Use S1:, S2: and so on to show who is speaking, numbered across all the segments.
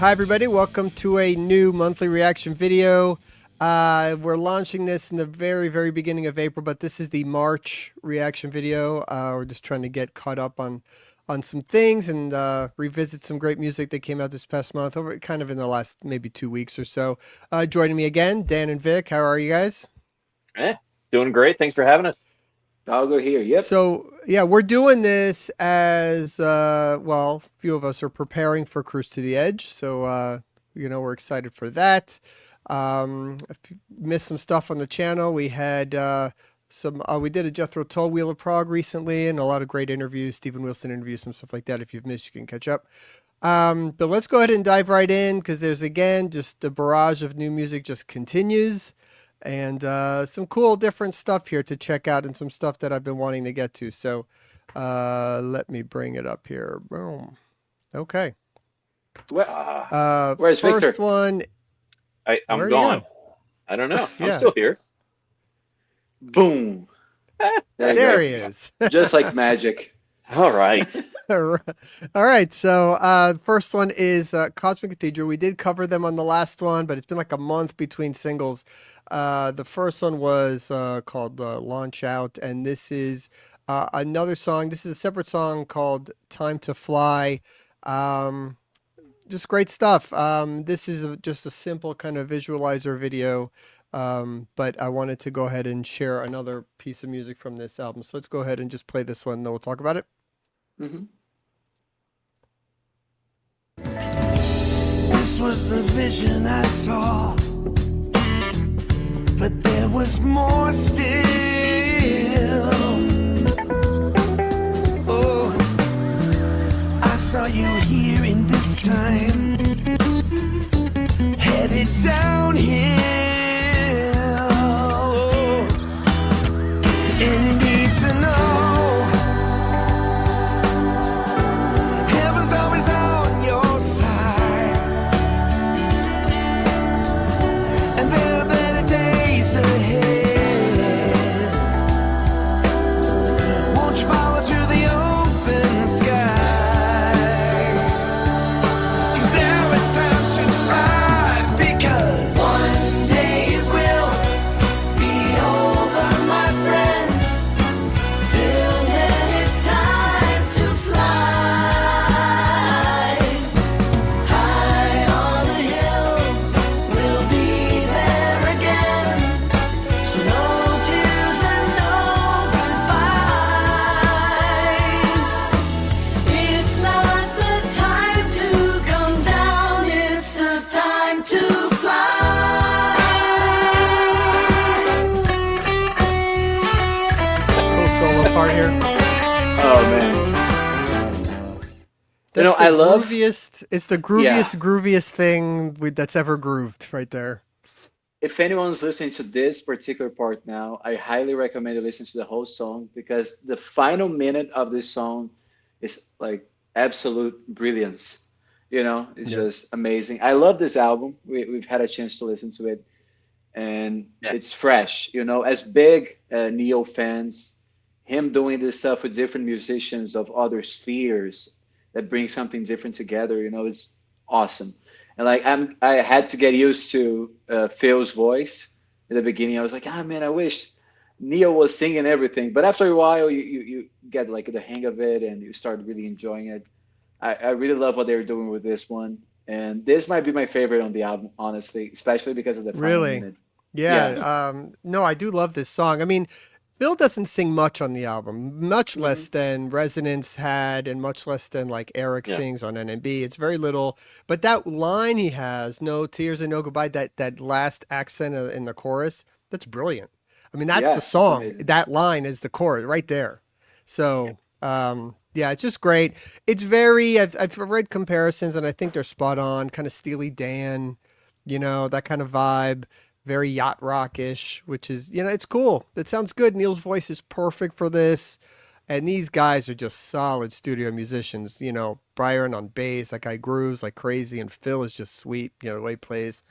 S1: Hi, everybody. Welcome to a new monthly reaction video. We're launching this in the very, very beginning of April, but this is the March reaction video. We're just trying to get caught up on some things and revisit some great music that came out this past month, over kind of in the last maybe 2 weeks or so. Joining me again, Dan and Vic. How are you guys?
S2: Doing great. Thanks for having us.
S3: I'll go here. Yep.
S1: So yeah, we're doing this as well, a few of us are preparing for Cruise to the Edge. So we're excited for that. If you missed some stuff on the channel, we had we did a Jethro Tull Wheel of Prog recently and a lot of great interviews, Stephen Wilson interviews, some stuff like that. If you've missed, you can catch up. But let's go ahead and dive right in, because there's again just the barrage of new music just continues. And some cool different stuff here to check out, and some stuff that I've been wanting to get to. So let me bring it up here. Boom. Okay.
S3: Where's
S1: first
S3: Victor?
S1: one.
S2: I'm gone. I don't know. I'm still here.
S3: Boom.
S1: There he is.
S3: Just like magic.
S2: All right.
S1: All right. So first one is Cosmic Cathedral. We did cover them on the last one, but it's been like a month between singles. The first one was called Launch Out, and this is another song. This is a separate song called Time to Fly. Just great stuff. This is just a simple kind of visualizer video, but I wanted to go ahead and share another piece of music from this album. So let's go ahead and just play this one, and then we'll talk about it.
S3: Mm-hmm.
S4: This was the vision I saw, but there was more still. Oh, I saw you here in this time, headed downhill. Oh, and you need to know, heaven's always on your side, and there are better days ahead. Won't you follow to the open sky? 'Cause now it's time to fly, because one day it will be over, my friend. Till then it's time to fly. High on the hill, we'll be there again. So no tears and no goodbye. It's not the time to come down, it's the time to fly.
S1: Cool solo part here.
S3: Oh man.
S1: That's
S3: I
S1: the
S3: love.
S1: grooviest. It's the grooviest thing that's ever grooved right there.
S3: If anyone's listening to this particular part now, I highly recommend you listen to the whole song, because the final minute of this song is like absolute brilliance. It's
S1: Yeah.
S3: just amazing. I love this album. We've had a chance to listen to it, and
S2: Yeah.
S3: it's fresh. As big Neo fans, him doing this stuff with different musicians of other spheres that bring something different together, it's awesome. And like I had to get used to Phil's voice in the beginning. I was like, ah man, I wish Neo was singing everything. But after a while, you get like the hang of it, and you start really enjoying it. I really love what they're doing with this one, and this might be my favorite on the album, honestly, especially because of the final
S1: Really?
S3: minute. Yeah.
S1: Yeah. No, I do love this song. I mean, Phil doesn't sing much on the album, much less
S3: Hmm.
S1: than Resonance had, and much less than like Eric
S2: Yeah.
S1: sings on NMB. It's very little, but that line he has, "No tears and no goodbye," that last accent in the chorus, that's brilliant. I mean, that's
S3: Yeah,
S1: the
S3: it's
S1: song.
S3: amazing.
S1: That line is the chorus right there. So, yeah, it's just great. It's very. I've read comparisons, and I think they're spot on. Kind of Steely Dan, that kind of vibe. Very yacht rock-ish, which is, it's cool. It sounds good. Neil's voice is perfect for this. And these guys are just solid studio musicians. Byron on bass, that guy grooves like crazy, and Phil is just sweet, the way he plays.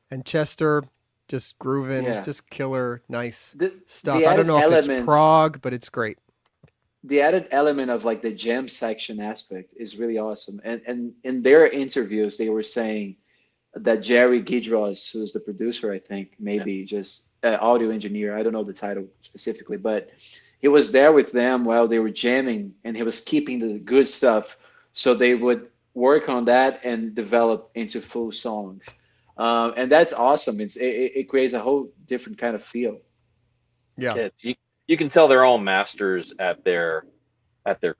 S1: And Chester, just grooving,
S3: Yeah.
S1: just killer, nice
S3: The
S1: stuff.
S3: the
S1: I don't
S3: added
S1: know if it's
S3: element.
S1: Prog, but it's great.
S3: the added element of like the jam section aspect is really awesome. And in their interviews, they were saying that Jerry Gidros, who's the producer, I think,
S2: Yeah.
S3: maybe just audio engineer, I don't know the title specifically, but he was there with them while they were jamming, and he was keeping the good stuff so they would work on that and develop into full songs. And that's awesome. It creates a whole different kind of feel.
S1: Yeah.
S2: Yeah, you can tell they're all masters at their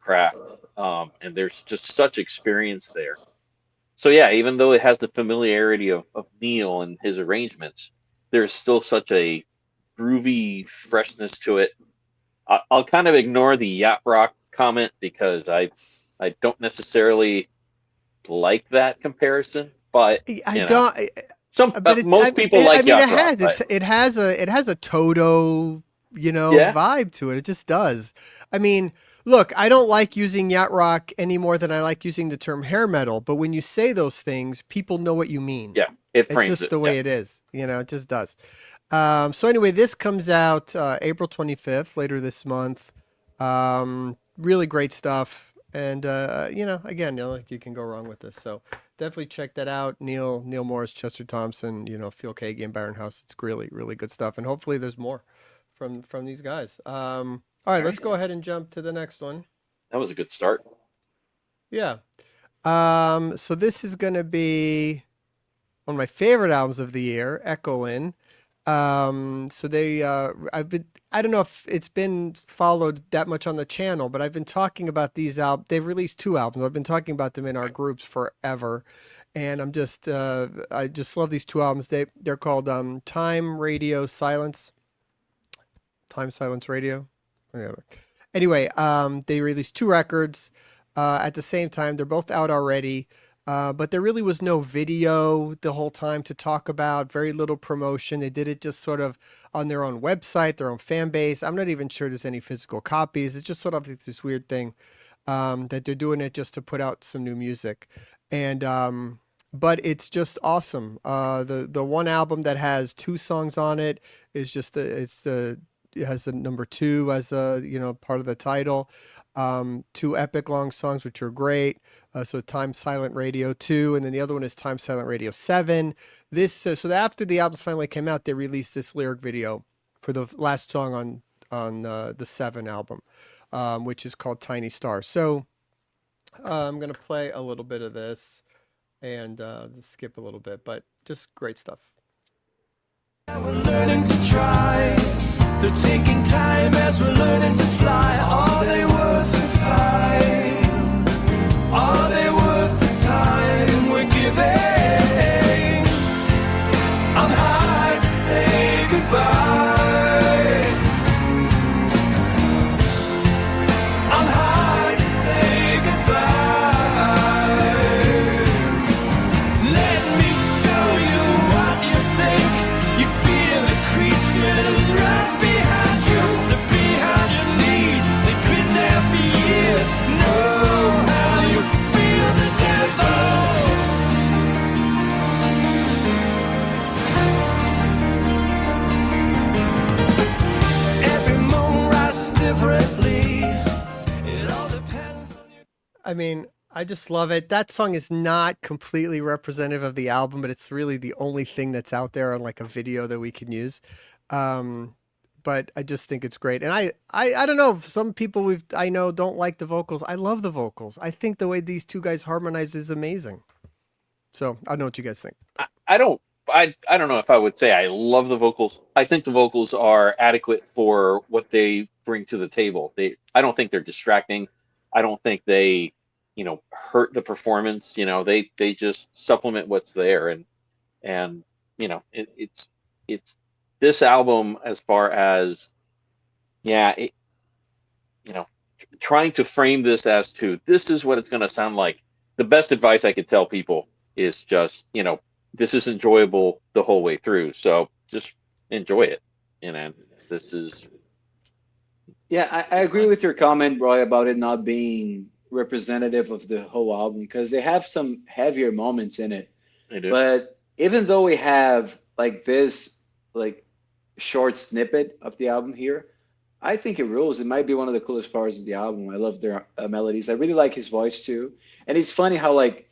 S2: craft, and there's just such experience there. So yeah, even though it has the familiarity of Neil and his arrangements, there's still such a groovy freshness to it. I'll kind of ignore the yacht rock comment because I don't necessarily like that comparison, but
S1: I
S2: you know,
S1: don't,
S2: some
S1: but
S2: most people
S1: I
S2: like
S1: mean,
S2: yacht rock, but
S1: it has a Toto,
S2: yeah,
S1: vibe to it. It just does. I mean, look, I don't like using yacht rock any more than I like using the term hair metal. But when you say those things, people know what you mean.
S2: yeah, it
S1: It's
S2: frames
S1: just
S2: it.
S1: the
S2: Yeah,
S1: way it is. It just does. So anyway, this comes out April 25th, later this month. Really great stuff, and again, like you can go wrong with this. So definitely check that out. Neil Morris, Chester Thompson, Phil Kagan, Baron House. It's really really good stuff, and hopefully there's more from these guys. All right,
S2: all
S1: let's
S2: right,
S1: go ahead and jump to the next one.
S2: that was a good start.
S1: Yeah. So this is gonna be one of my favorite albums of the year, Echolyn. So I don't know if it's been followed that much on the channel, but I've been talking about these albums. They've released two albums. I've been talking about them in our groups forever. And I just love these two albums. They're called Time Radio Silence, Time Silence Radio. Yeah. Anyway, they released two records at the same time. They're both out already, but there really was no video the whole time to talk about. Very little promotion. They did it just sort of on their own website, their own fan base. I'm not even sure there's any physical copies. It's just sort of like this weird thing that they're doing it just to put out some new music, and but it's just awesome. The one album that has two songs on it is just it has the number two as a part of the title. Two epic long songs which are great. So Time Silent Radio 2, and then the other one is Time Silent Radio 7. So after the albums finally came out, they released this lyric video for the last song on the 7 album, which is called Tiny Star. So I'm gonna play a little bit of this and just skip a little bit, but just great stuff.
S4: We're learning to try. They're taking time as we're learning to fly. Are they worth the time? Are they worth the time we're giving? On high to say goodbye. On high to say goodbye. Let me show you what you think. You feel the creatures right behind you. They're behind your knees. They've been there for years. Know how you feel the devil. Every moon rises differently. It all depends on you.
S1: I mean, I just love it. That song is not completely representative of the album, but it's really the only thing that's out there on like a video that we can use. But I just think it's great. And I don't know, some people I know don't like the vocals. I love the vocals. I think the way these two guys harmonize is amazing. So I don't know what you guys think.
S2: I don't I don't know if I would say I love the vocals. I think the vocals are adequate for what they bring to the table. I don't think they're distracting. I don't think they, hurt the performance. They just supplement what's there, and it's this album as far as trying to frame this as to this is what it's going to sound like. The best advice I could tell people is just this is enjoyable the whole way through. So just enjoy it. This is.
S3: Yeah, I agree with your comment, Roy, about it not being representative of the whole album because they have some heavier moments in it.
S2: They do.
S3: But even though we have like this like short snippet of the album here, I think it rules. It might be one of the coolest parts of the album. I love their melodies. I really like his voice too. And it's funny how like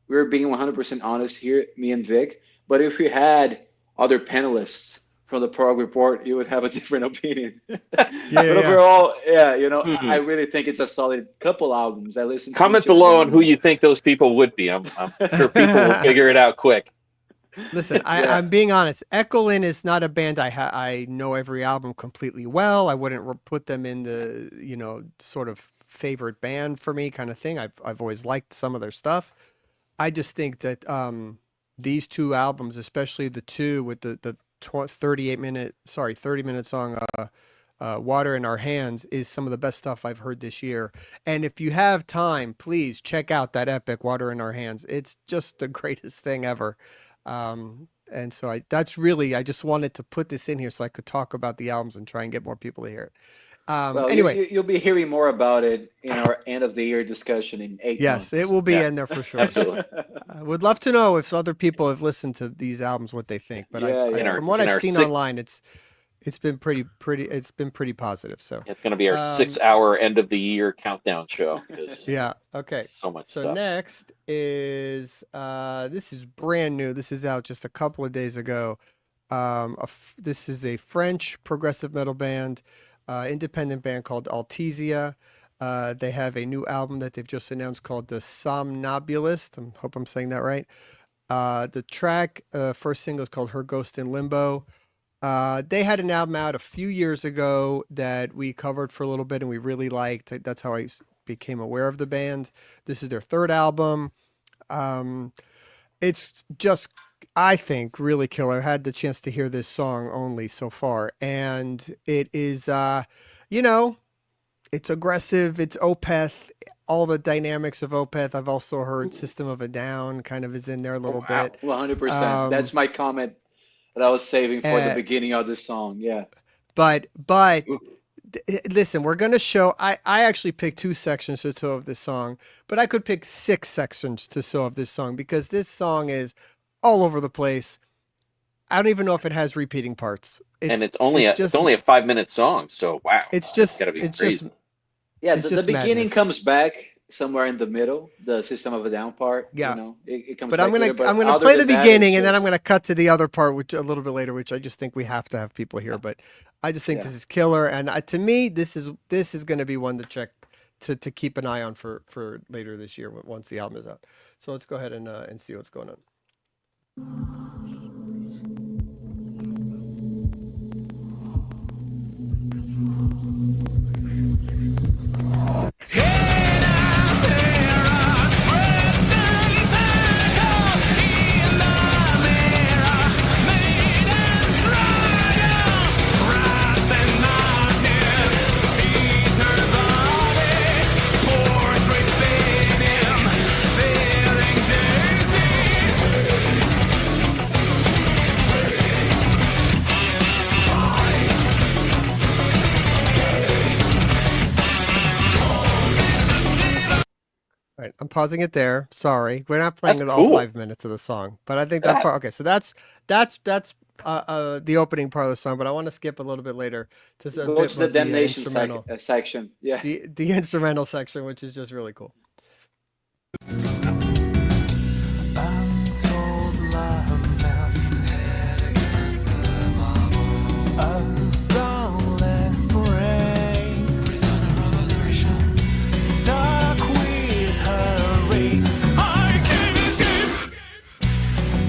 S3: we're being 100% honest here, me and Vic. But if we had other panelists from the Prog Report, you would have a different opinion. But
S1: Yeah, yeah, yeah.
S3: overall, yeah, I
S2: Hmm.
S3: really think it's a solid couple albums. I listened to
S2: Comment
S3: each of
S2: below on who
S3: them.
S2: you think those people would be. I'm sure people will figure it out quick.
S1: Listen,
S3: Yeah.
S1: I'm being honest. Echolyn is not a band I know every album completely well. I wouldn't put them in the, sort of favorite band for me kind of thing. I've always liked some of their stuff. I just think that these two albums, especially the two with the 30-minute song Water in Our Hands, is some of the best stuff I've heard this year. And if you have time, please check out that epic Water in Our Hands. It's just the greatest thing ever. And so I just wanted to put this in here so I could talk about the albums and try and get more people to hear it.
S3: Well,
S1: Anyway,
S3: you'll be hearing more about it in our end of the year discussion in eight
S1: yes, it
S3: months.
S1: will be
S2: Yeah,
S1: in there for sure.
S2: absolutely.
S1: I would love to know if other people have listened to these albums, what they think. But
S3: Yeah,
S2: In
S3: yeah.
S2: our
S1: from what
S2: in
S1: I've
S2: our
S1: seen
S2: six,
S1: online, it's been pretty positive. So,
S2: it's going to be our
S1: um,
S2: 6 hour end of the year countdown show because
S1: yeah, okay.
S2: so much
S1: So
S2: stuff.
S1: next is this is brand new. This is out just a couple of days ago. This is a French progressive metal band, independent band called Altesia. They have a new album that they've just announced called The Somnambulist. I hope I'm saying that right. The track, first single is called Her Ghost in Limbo. They had an album out a few years ago that we covered for a little bit and we really liked. That's how I became aware of the band. This is their third album. Um, it's just, I think, really killer. I had the chance to hear this song only so far, and it is, you know, it's aggressive. It's Opeth. All the dynamics of Opeth. I've also heard System of a Down kind of is in there a
S2: Oh
S1: little
S2: wow!
S1: bit.
S3: 100%.
S1: Um,
S3: That's my comment that I was saving for the
S1: uh,
S3: beginning of this song. Yeah.
S1: but
S2: Ooh,
S1: listen, we're gonna show. I actually picked two sections to show of this song, but I could pick six sections to show of this song because this song is all over the place. I don't even know if it has repeating parts.
S2: and
S1: It's
S2: it's only
S1: it's
S2: a it's
S1: just
S2: only a 5 minute song. So wow,
S1: it's
S2: it's
S1: just
S2: got to be
S1: it's just
S2: crazy.
S3: Yeah,
S1: it's
S3: the
S1: just
S3: beginning
S1: madness.
S3: comes back somewhere in the middle, the System of a Down part,
S1: Yeah.
S3: it comes
S1: But I'm
S3: back
S1: gonna
S3: later. But
S1: I'm gonna
S3: other
S1: play the
S3: than that, it's
S1: beginning and then I'm
S3: just,
S1: gonna cut to the other part, which a little bit later, which I just think we have to have people here. But I just think
S3: yeah.
S1: this is killer, and to me, this is gonna be one to check to keep an eye on for later this year once the album is out. So let's go ahead and see what's going on. All right, I'm pausing it there. Sorry, we're not playing
S2: That's
S1: all
S2: cool.
S1: 5 minutes of the song, but I think that
S2: That
S1: part. Okay, so that's the opening part of the song, but I want to skip a little bit later to a
S3: Go
S1: bit
S3: to the
S1: of the
S3: Damnation
S1: instrumental,
S3: section. Yeah.
S1: the instrumental section, which is just really cool.
S4: Untold lament, a dawnless parade, dark with hurry. I can't escape.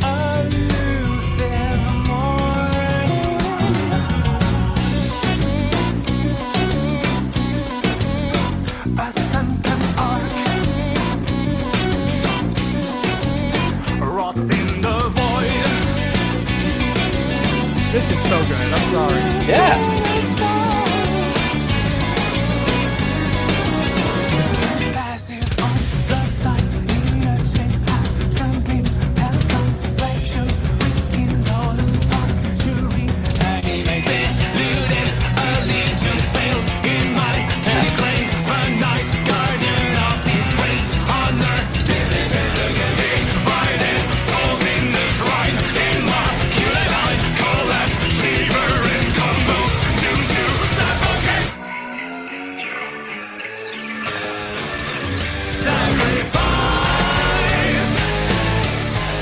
S4: A lucid morning, a sunken arc.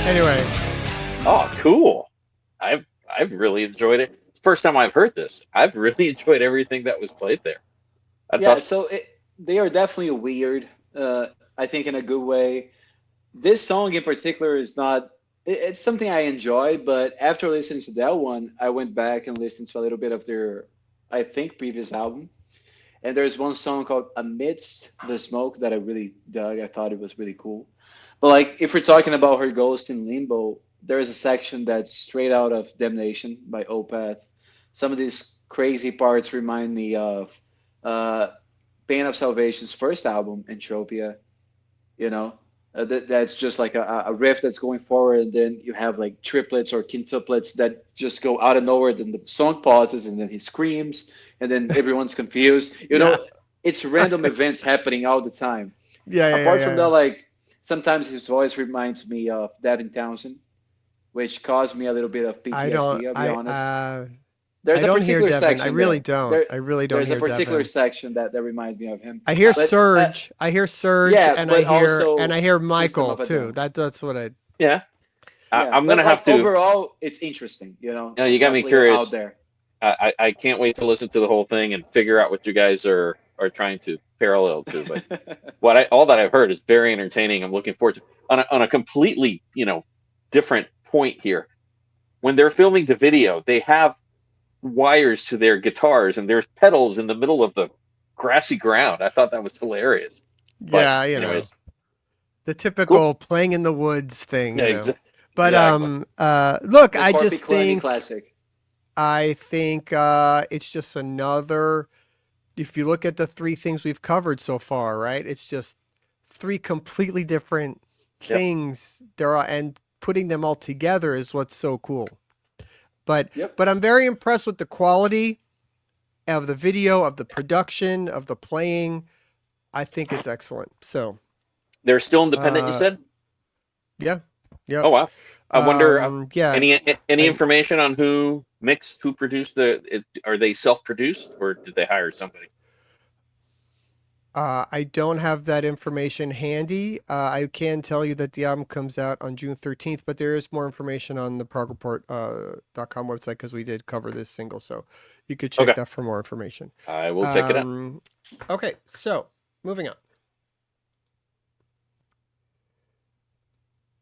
S1: Anyway,
S2: Oh, cool. I've really enjoyed it. It's the first time I've heard this. I've really enjoyed everything that was played there. That's
S3: Yeah,
S2: awesome.
S3: so they are definitely weird. I think in a good way. This song in particular is not. It's something I enjoyed, but after listening to that one, I went back and listened to a little bit of their, I think, previous album. And there's one song called "Amidst the Smoke" that I really dug. I thought it was really cool. But like, if we're talking about her ghost in Limbo, there is a section that's straight out of Damnation by Opeth. Some of these crazy parts remind me of uh, Pain of Salvation's first album, Entropia. You know, that's just like a riff that's going forward, and then you have like triplets or quintuplets that just go out of nowhere. Then the song pauses, and then he screams, and then everyone's confused. You
S1: yeah,
S3: know, it's random events happening all the time.
S1: yeah, yeah,
S3: Apart from
S1: yeah.
S3: that, like sometimes his voice reminds me of Devin Townsend, which caused me a little bit of
S1: I don't.
S3: PTSD. I'll be honest.
S1: I
S3: There's a
S1: don't hear
S3: particular
S1: Devin. I
S3: section
S1: really
S3: there.
S1: don't.
S3: There,
S1: I really don't
S3: there's a
S1: hear
S3: particular
S1: Devin.
S3: section that reminds me of him.
S1: I hear
S3: But
S1: Surge. I hear Surge,
S3: yeah,
S1: and
S3: but
S1: I
S3: also
S1: hear
S3: System
S1: Michael
S3: of a
S1: too.
S3: Down.
S1: That's what I.
S2: Yeah.
S3: Yeah,
S2: I'm
S3: but
S2: gonna have
S3: like
S2: to.
S3: overall, it's interesting. You know,
S2: You
S3: it's
S2: got me
S3: definitely out
S2: curious.
S3: there.
S2: I can't wait to listen to the whole thing and figure out what you guys are trying to parallel to. But all that I've heard is very entertaining. I'm looking forward to on a completely different point here. When they're filming the video, they have wires to their guitars and there's pedals in the middle of the grassy ground. I thought that was hilarious. But
S1: Yeah,
S2: anyways,
S1: the
S2: cool.
S1: typical playing in the woods thing.
S2: Yeah,
S1: But
S2: exactly.
S1: look,
S3: The
S1: I
S3: Corpy
S1: just
S3: Clanny
S1: think
S3: classic.
S1: it's just another. If you look at the three things we've covered so far, right? It's just three completely different
S2: Yep.
S1: things. And putting them all together is what's so cool. But
S3: Yep.
S1: I'm very impressed with the quality of the video, of the production, of the playing. I think it's excellent. So
S2: They're still independent, you
S1: uh,
S2: said?
S1: yeah, yeah.
S2: Oh wow. I wonder
S1: Yeah.
S2: any
S1: I-
S2: information on who mixed, who produced are they self-produced or did they hire somebody?
S1: I don't have that information handy. I can tell you that the album comes out on June 13th, but there is more information on the progreport.com website because we did cover this single, so you could check
S2: Okay.
S1: that for more information.
S2: I will check it out.
S1: Okay, so moving on.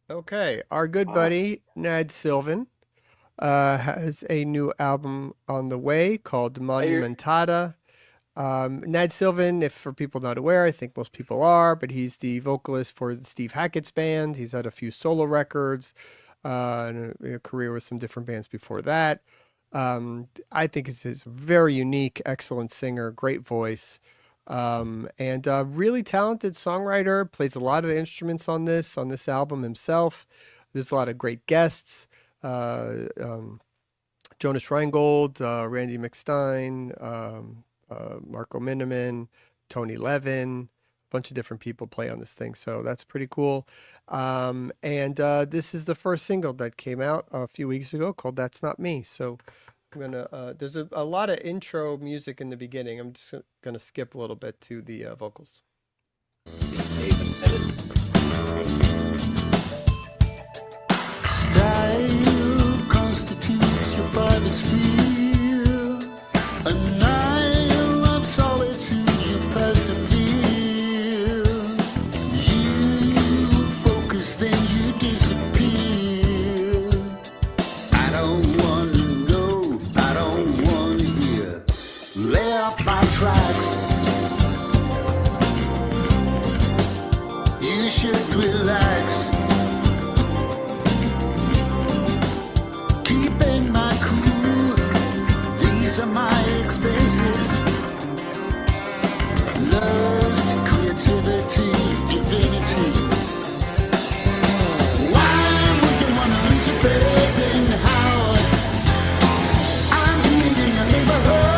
S1: Okay, our good
S2: Wow.
S1: buddy Nad Sylvan has a new album on the way called Monumentada. Nad Sylvan, if for people not aware, I think most people are, but he's the vocalist for Steve Hackett's band. He's had a few solo records, and a career with some different bands before that. I think he's a very unique, excellent singer, great voice, and a really talented songwriter. Plays a lot of the instruments on this album himself. There's a lot of great guests. Jonas Reingold, Randy McStein, Marco Miniman, Tony Levin, a bunch of different people play on this thing. So that's pretty cool. And this is the first single that came out a few weeks ago called That's Not Me. So I'm going to, there's a lot of intro music in the beginning. I'm just going to skip a little bit to the vocals.
S5: Style constitutes your private sphere. A nile of solitude you persevere. You focus, then you disappear. I don't want to know, I don't want to hear. Lay off my tracks. You should relax. Keeping my cool, these are my expenses. Lust, creativity, divinity. Why would you want to lose your faith in how I'm doing in the neighborhood?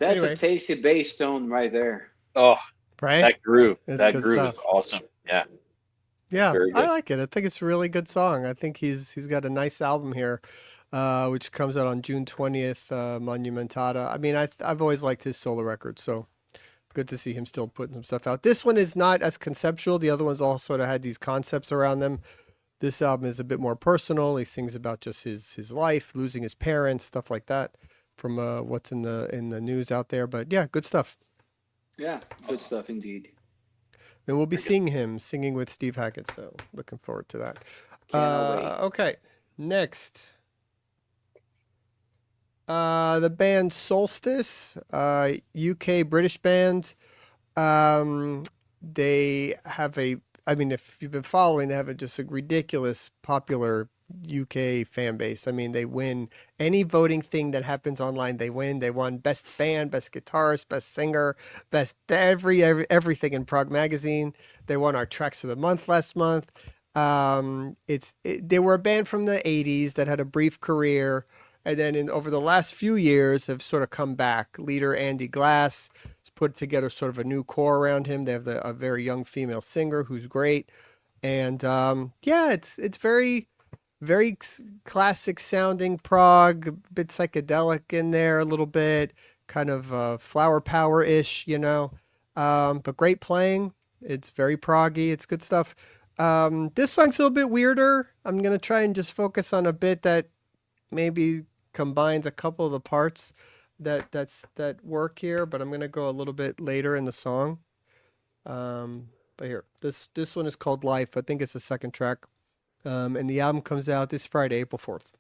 S3: That's
S1: Anyway.
S3: a tasty bass tone right there.
S2: Oh,
S1: Right?
S2: that groove.
S1: It's
S2: That
S1: good
S2: groove is
S1: stuff.
S2: awesome. Yeah.
S1: Yeah,
S2: Very
S1: I
S2: good.
S1: like it. I think it's a really good song. I think he's got a nice album here, which comes out on June 20th, Monumentata. I mean, I've always liked his solo records, so good to see him still putting some stuff out. This one is not as conceptual. The other ones all sort of had these concepts around them. This album is a bit more personal. He sings about just his life, losing his parents, stuff like that, from what's in the news out there. But yeah, good stuff.
S3: Yeah, good stuff indeed.
S1: And we'll be seeing him singing with Steve Hackett, so looking forward to that.
S3: Cannot wait.
S1: Okay, next. The band Solstice, UK British band. They have I mean, if you've been following, they have just a ridiculous popular UK fan base. I mean, they win any voting thing that happens online. They win. They won best band, best guitarist, best singer, best everything in Prog magazine. They won our tracks of the month last month. They were a band from the 80s that had a brief career, and then over the last few years have sort of come back. Leader Andy Glass has put together sort of a new core around him. They have a very young female singer who's great, and yeah, it's very classic sounding prog, a bit psychedelic in there a little bit, kind of flower power ish, but great playing. It's very proggy. It's good stuff. This song's a little bit weirder. I'm gonna try and just focus on a bit that maybe combines a couple of the parts that work here, but I'm gonna go a little bit later in the song. But here, this one is called Life. I think it's the second track. And the album comes out this Friday, April 4th.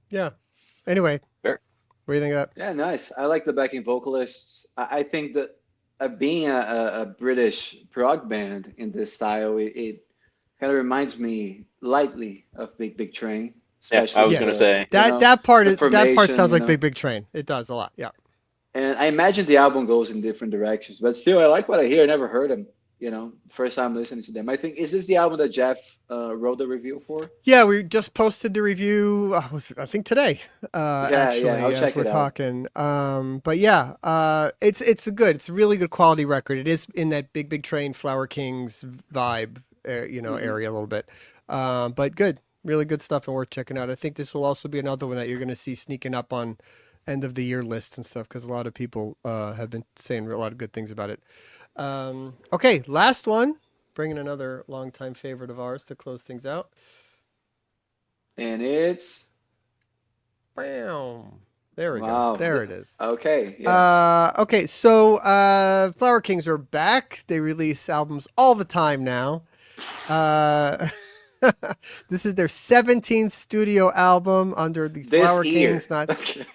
S1: Yeah. Anyway,
S2: Fair.
S1: what do you think of that?
S3: Yeah, nice. I like the backing vocalists. I think that being a British prog band in this style, it kind of reminds me lightly of Big Big Train,
S2: Yeah, I
S3: especially
S2: was gonna
S1: Yes.
S2: say.
S1: That part
S3: the
S1: that part sounds
S3: formation,
S1: like Big Big Train. It does a lot. Yeah.
S3: And I imagine the album goes in different directions, but still, I like what I hear. I never heard them. First time listening to them. I think is this the album that Jeff wrote the review for?
S1: Yeah, we just posted the review. I think today. Actually,
S3: I'll
S1: as
S3: check
S1: we're
S3: it out.
S1: talking. But yeah, it's a really good quality record. It is in that Big Big Train, Flower Kings vibe, area a little bit. But good, really good stuff and worth checking out. I think this will also be another one that you're going to see sneaking up on end of the year lists and stuff because a lot of people have been saying a lot of good things about it. Okay, last one. Bringing another longtime favorite of ours to close things out.
S3: And it's
S1: Bam. There we
S3: wow.
S1: go. There it is.
S3: Okay. Yeah.
S1: Okay, so Flower Kings are back. They release albums all the time now. This is their 17th studio album under the
S3: This
S1: Flower
S3: year.
S1: Kings. Not
S3: Okay.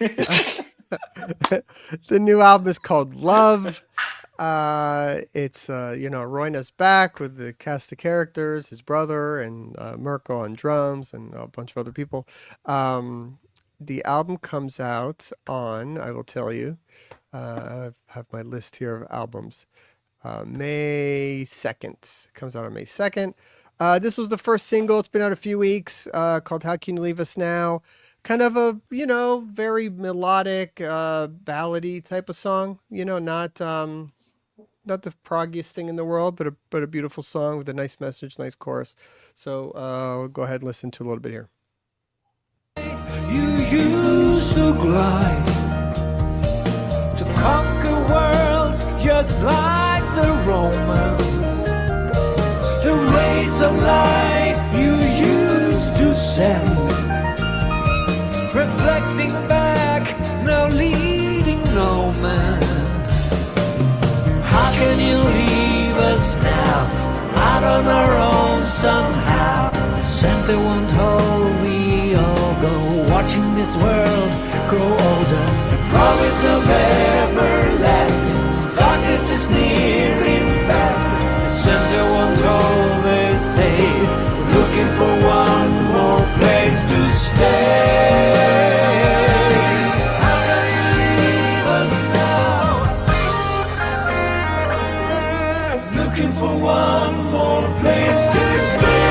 S1: the new album is called Love. It's Roina's back with the cast of characters, his brother and Mirko on drums and a bunch of other people. The album comes out on, I will tell you, I have my list here of albums. May 2nd. Comes out on May 2nd. This was the first single. It's been out a few weeks, called How Can You Leave Us Now? Kind of a, very melodic, ballady type of song. Not the proggiest thing in the world, but a beautiful song with a nice message, nice chorus. So we'll go ahead and listen to a little bit here.
S4: You used to glide to conquer worlds just like the Romans. The rays of light you used to send, reflecting back, now leading no man. How can you leave us now, out on our own somehow? The center won't hold, we all go, watching this world grow older. The promise of everlasting darkness is nearing fast. The center won't hold, they say, looking for one more place to stay. How can you leave us now? Looking for one more place to stay.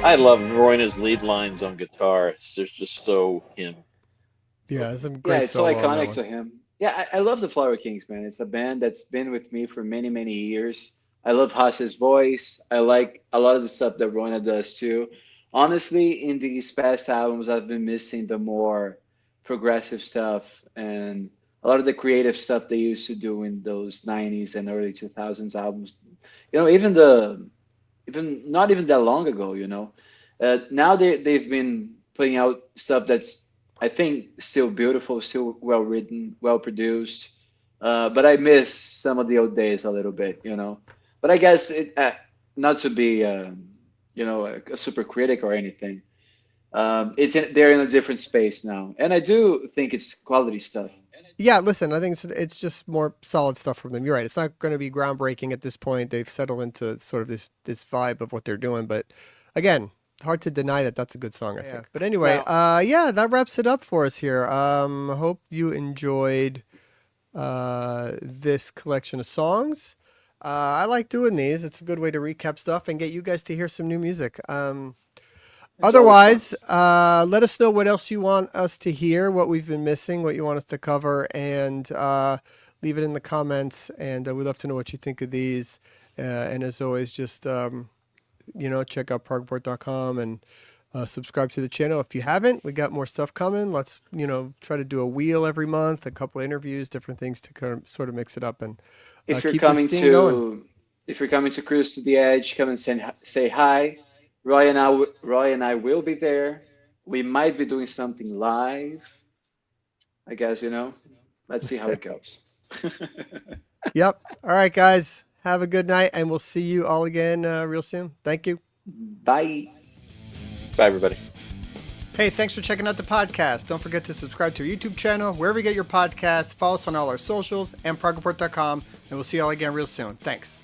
S2: I love Roina's lead lines on guitar. It's just so him.
S1: Yeah, some
S3: Yeah,
S1: great
S3: it's so
S1: solo on that
S3: iconic
S1: one.
S3: to him. Yeah, I love the Flower Kings, man. It's a band that's been with me for many, many years. I love Haas's voice. I like a lot of the stuff that Rona does too. Honestly, in these past albums, I've been missing the more progressive stuff and a lot of the creative stuff they used to do in those 90s and early 2000s albums. Even not even that long ago, now they've been putting out stuff that's, I think, still beautiful, still well written, well produced. But I miss some of the old days a little bit. But I guess not to be, a super critic or anything. They're in a different space now, and I do think it's quality stuff.
S1: Yeah, listen, I think it's just more solid stuff from them. You're right. It's not going to be groundbreaking at this point. They've settled into sort of this vibe of what they're doing, but again, hard to deny that that's a good song, I think. But anyway, yeah, that wraps it up for us here. I hope you enjoyed this collection of songs. I like doing these. It's a good way to recap stuff and get you guys to hear some new music. Otherwise, let us know what else you want us to hear, what we've been missing, what you want us to cover, and leave it in the comments. And we'd love to know what you think of these. And as always, just check out progport.com and subscribe to the channel if you haven't. We got more stuff coming. Let's try to do a wheel every month, a couple of interviews, different things to kind of sort of mix it up and
S3: If you're
S1: keep
S3: coming
S1: this thing going.
S3: to Cruise to the Edge, come and say hi. Roy and I will be there. We might be doing something live. I guess, Let's see how it goes.
S1: Yep. All right, guys. Have a good night, and we'll see you all again real soon. Thank you.
S3: Bye.
S2: Bye, everybody.
S1: Hey, thanks for checking out the podcast. Don't forget to subscribe to our YouTube channel, wherever you get your podcasts. Follow us on all our socials and progport.com, and we'll see you all again real soon. Thanks.